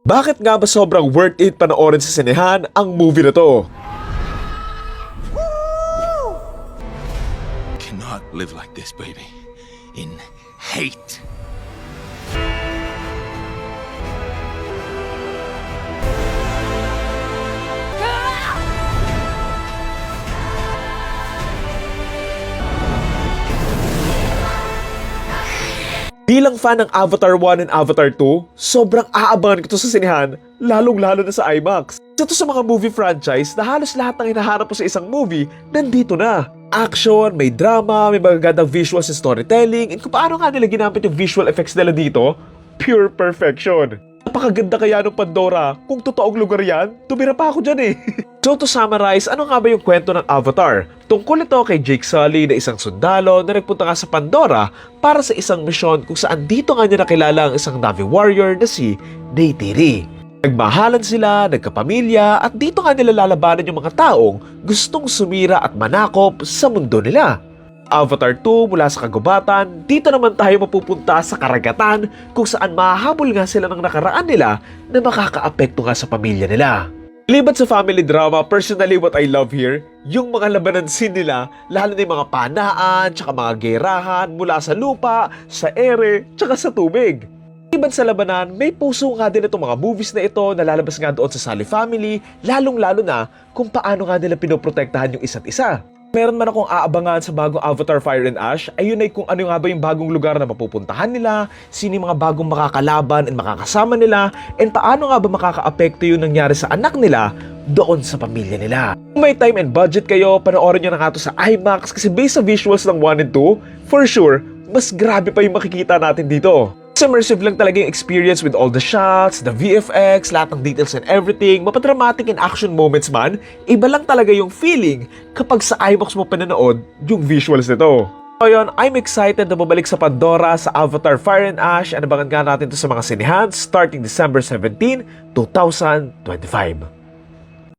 Bakit nga ba sobrang worth it panoorin sa sinehan ang movie na to? Cannot live like this, baby. In hate. Bilang fan ng Avatar 1 and Avatar 2, sobrang aabangan ko to sa sinehan, lalong-lalo na sa IMAX. Ito sa mga movie franchise na halos lahat ng hinahanap mo sa isang movie, nandito na. Action, may drama, may magagandang visuals and storytelling, and kung paano nga nila ginamit yung visual effects nila dito, pure perfection. Napakaganda kaya ng Pandora. Kung totoong lugar yan, tumira pa ako dyan eh. So to summarize, ano nga ba yung kwento ng Avatar? Tungkol ito kay Jake Sully na isang sundalo na nagpunta nga sa Pandora para sa isang misyon kung saan dito nga niya nakilala ang isang Na'vi warrior na si Neytiri. Nagmahalan sila, nagkapamilya at dito nga nila lalabanan yung mga taong gustong sumira at manakop sa mundo nila. Avatar 2 mula sa kagubatan, dito naman tayo mapupunta sa karagatan kung saan mahahabol nga sila ng nakaraan nila na makakaapekto nga sa pamilya nila. Libat sa family drama, personally what I love here, yung mga labanan scene nila, lalo na yung mga panaan, tsaka mga gerahan mula sa lupa, sa ere, tsaka sa tubig. Liban sa labanan, may puso nga din itong mga movies na ito na lalabas nga doon sa Sully family, lalong-lalo na kung paano nga nila pinoprotektahan yung isa't isa. Meron man akong aabangan sa bagong Avatar Fire and Ash, ayun ay kung ano nga ba yung bagong lugar na mapupuntahan nila, sino yung mga bagong makakalaban and makakasama nila, and paano nga ba makakaapekto yung nangyari sa anak nila doon sa pamilya nila. Kung may time and budget kayo, panoorin nyo na nga to sa IMAX kasi based sa visuals ng 1 and 2, for sure, mas grabe pa yung makikita natin dito. Immersive lang talaga yung experience with all the shots, the VFX, lahat ng details and everything, mapadramatic and action moments man, iba lang talaga yung feeling kapag sa IMAX mo pinanood yung visuals nito. So yun, I'm excited na bumalik sa Pandora sa Avatar Fire and Ash, and abangan nga natin to sa mga sinehan starting December 17, 2025.